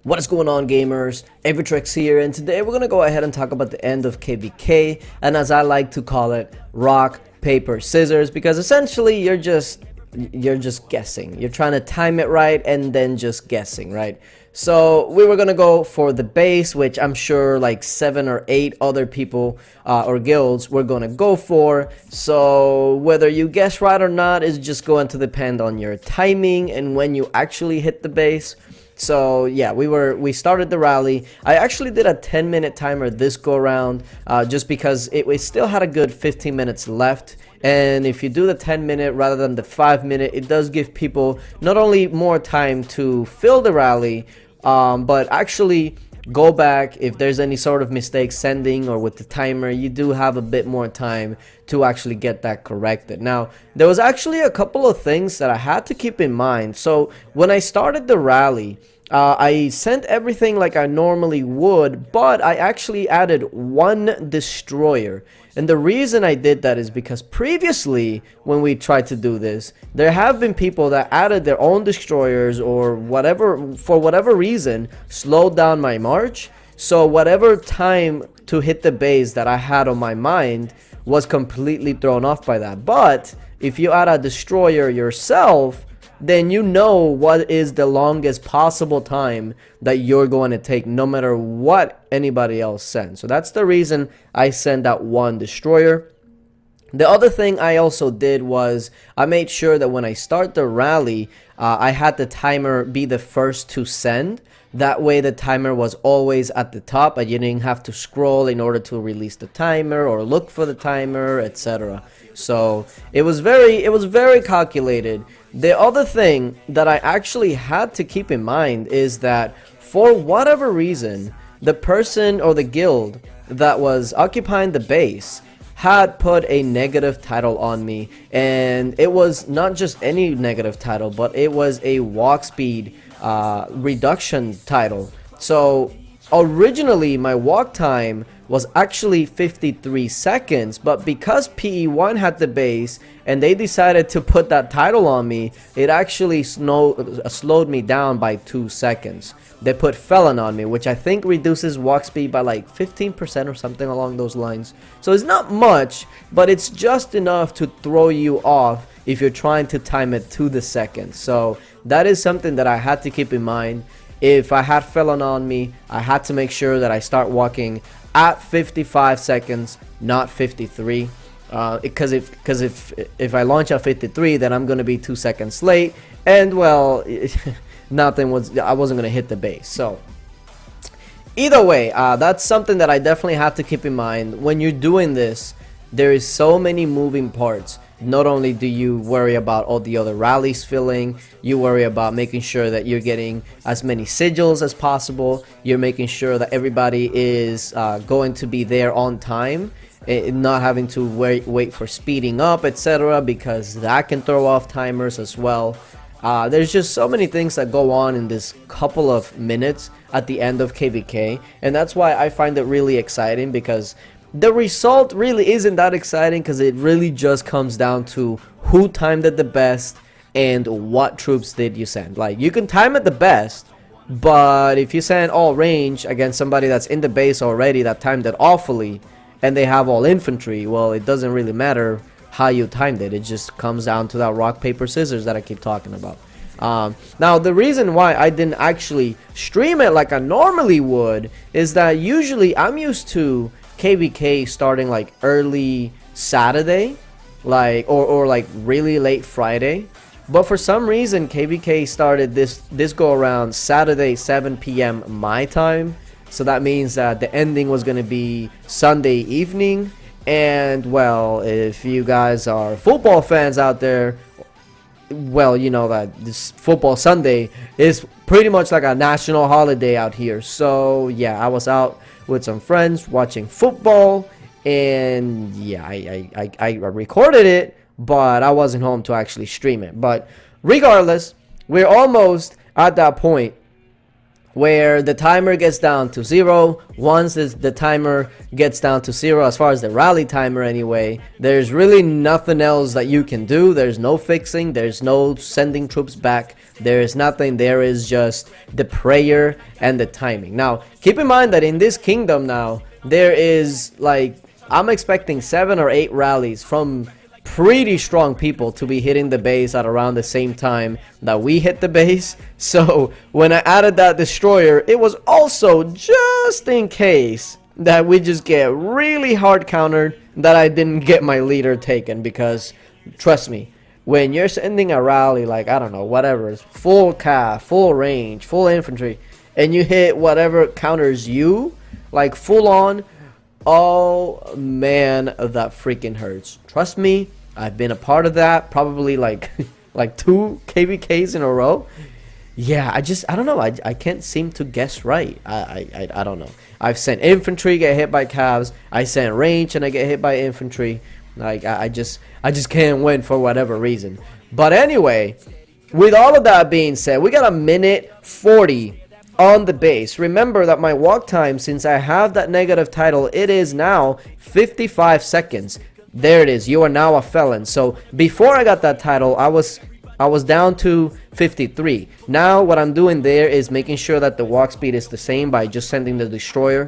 What is going on, gamers? Aevatrex here, and today we're gonna go ahead and talk about the end of KvK, and as I like to call it, rock, paper, scissors, because essentially you're just guessing. You're trying to time it right and then just guessing, right? So we were gonna go for the base, which I'm sure like 7 or 8 other people or guilds were gonna go for. So whether you guess right or not is just going to depend on your timing and when you actually hit the base. So yeah, we started the rally. I actually did a 10-minute timer this go around, just because we still had a good 15 minutes left. And if you do the 10-minute rather than the 5-minute, it does give people not only more time to fill the rally, but actually go back if there's any sort of mistake sending or with the timer. You do have a bit more time to actually get that corrected. Now, there was actually a couple of things that I had to keep in mind. So when I started the rally, I sent everything like I normally would, but I actually added one destroyer. And the reason I did that is because previously, when we tried to do this, there have been people that added their own destroyers or whatever, for whatever reason, slowed down my march. So whatever time to hit the base that I had on my mind was completely thrown off by that. But if you add a destroyer yourself, then you know what is the longest possible time that you're going to take, no matter what anybody else sends. So that's the reason I sent out one destroyer. The other thing I also did was I made sure that when I start the rally, I had the timer be the first to send. That way the timer was always at the top and you didn't have to scroll in order to release the timer or look for the timer, etc. So it was very calculated. The other thing that I actually had to keep in mind is that for whatever reason, the person or the guild that was occupying the base had put a negative title on me, and it was not just any negative title, but it was a walk speed reduction title. So originally my walk time was actually 53 seconds, but because PE1 had the base and they decided to put that title on me, it actually slowed me down by 2 seconds. They put Felon on me, which I think reduces walk speed by like 15% or something along those lines. So it's not much, but it's just enough to throw you off if you're trying to time it to the second. So that is something that I had to keep in mind. If I had Felon on me, I had to make sure that I start walking at 55 seconds, not 53. Because if I launch at 53, then I'm gonna be 2 seconds late, and well, I wasn't gonna hit the base. So either way, that's something that I definitely have to keep in mind when you're doing this. There is so many moving parts. Not only do you worry about all the other rallies filling, you worry about making sure that you're getting as many sigils as possible. You're making sure that everybody is going to be there on time, not having to wait for speeding up, etc., because that can throw off timers as well. There's just so many things that go on in this couple of minutes at the end of KvK, and that's why I find it really exciting, because the result really isn't that exciting, because it really just comes down to who timed it the best and what troops did you send. Like, you can time it the best, but if you send all range against somebody that's in the base already that timed it awfully and they have all infantry, well, it doesn't really matter how you timed it. It just comes down to that rock, paper, scissors that I keep talking about. Now, the reason why I didn't actually stream it like I normally would is that usually I'm used to KvK starting like early Saturday, like or like really late Friday, but for some reason KvK started this go around Saturday 7 p.m. my time. So that means that the ending was going to be Sunday evening. And well, if you guys are football fans out there, well, you know that this football Sunday is pretty much like a national holiday out here. So yeah, I was out with some friends watching football, and yeah, I recorded it, but I wasn't home to actually stream it. But regardless, we're almost at that point where the timer gets down to 0. Once the timer gets down to 0, as far as the rally timer anyway, there's really nothing else that you can do. There's no fixing, there's no sending troops back, there is nothing. There is just the prayer and the timing. Now keep in mind that in this kingdom now, there is like, I'm expecting 7 or 8 rallies from pretty strong people to be hitting the base at around the same time that we hit the base. So when I added that destroyer, it was also just in case that we just get really hard countered, that I didn't get my leader taken. Because trust me, when you're sending a rally, like, I don't know, whatever, it's full cav, full range, full infantry, and you hit whatever counters you, like full on, oh man, that freaking hurts. Trust me, I've been a part of that, probably like like 2 KvKs in a row. Yeah, I don't know, I can't seem to guess right. I don't know. I've sent infantry, get hit by cavs. I sent range and I get hit by infantry. Like, I just can't win for whatever reason. But anyway, with all of that being said, we got a minute 40 on the base. Remember that my walk time, since I have that negative title, it is now 55 seconds. There it is. You are now a felon. So before I got that title, I was down to 53. Now what I'm doing there is making sure that the walk speed is the same by just sending the destroyer.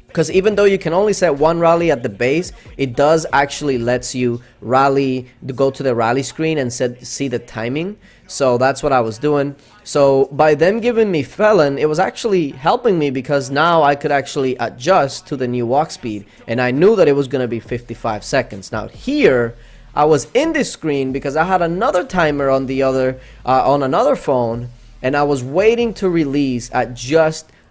Because even though you can only set 1 rally at the base, it does actually lets you rally, go to the rally screen and see the timing. So that's what I was doing. So by them giving me felon, it was actually helping me, because now I could actually adjust to the new walk speed, and I knew that it was going to be 55 seconds. Now here I was in this screen because I had another timer on the other on another phone, and I was waiting to release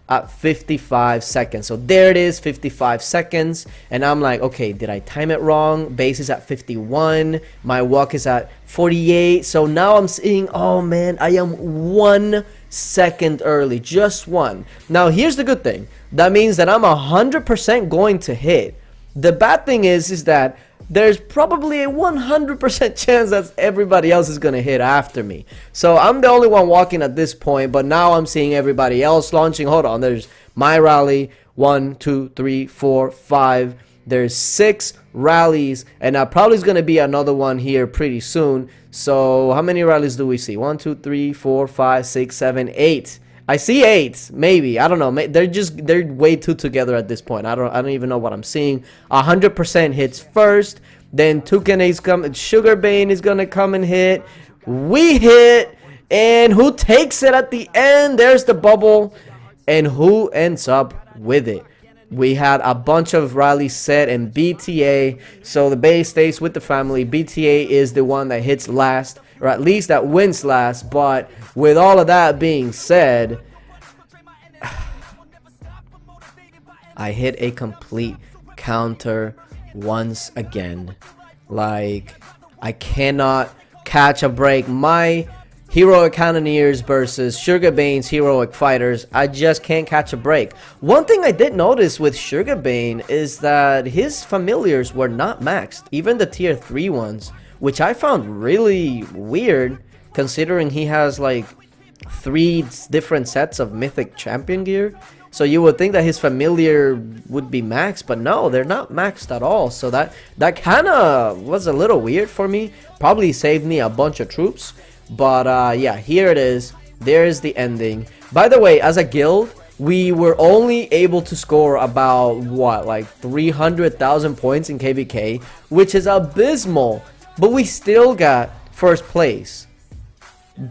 at 55 seconds. So there it is, 55 seconds, and I'm like, okay, did I time it wrong? Base is at 51, my walk is at 48. So now I'm seeing, oh man, I am 1 second early, just 1. Now here's the good thing, that means that I'm 100% going to hit. The bad thing is that there's probably a 100% chance that everybody else is going to hit after me. So I'm the only one walking at this point, but now I'm seeing everybody else launching. Hold on, there's my rally, 1, 2, 3, 4, 5. There's 6 rallies, and probably is going to be another one here pretty soon. So how many rallies do we see? 1, 2, 3, 4, 5, 6, 7, 8. I see 8, maybe. I don't know. They're way too together at this point. I don't even know what I'm seeing. 100% hits first. Then Tucane's coming. Sugarbane is gonna come and hit. We hit, and who takes it at the end? There's the bubble, and who ends up with it? We had a bunch of rallies set in BTA, so the base stays with the family. BTA is the one that hits last, or at least that wins last. But with all of that being said, I hit a complete counter once again. Like, I cannot catch a break. My heroic cannoneers versus Sugarbane's heroic fighters, I just can't catch a break. One thing I did notice with Sugarbane is that his familiars were not maxed, even the tier 3 ones, which I found really weird, considering he has like 3 different sets of mythic champion gear. So you would think that his familiar would be maxed, but no, they're not maxed at all. So that kind of was a little weird for me. Probably saved me a bunch of troops. But yeah, here it is. There's the ending. By the way, as a guild, we were only able to score about, what, like 300,000 points in KvK, which is abysmal. But we still got first place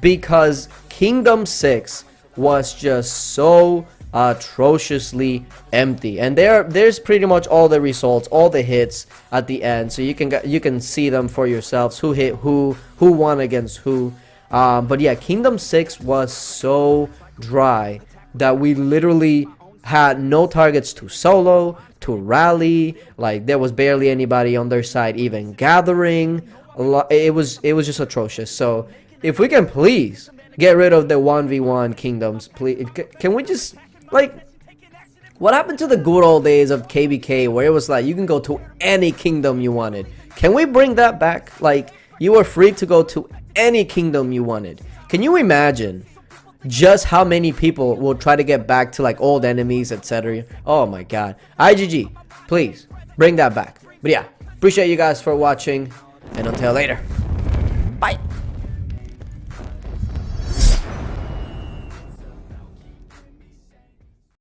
because Kingdom 6 was just so atrociously empty. And there's pretty much all the results, all the hits at the end, so you can see them for yourselves, who hit who won against who. But yeah, Kingdom 6 was so dry that we literally had no targets to solo, to rally. Like, there was barely anybody on their side even gathering. It was just atrocious. So if we can please get rid of the 1v1 kingdoms, please. Can we just, like, what happened to the good old days of KvK where it was like you can go to any kingdom you wanted? Can we bring that back? Like, you were free to go to any kingdom you wanted. Can you imagine just how many people will try to get back to like old enemies, etc. Oh my god. IGG, please bring that back. But yeah, appreciate you guys for watching, and until later, bye.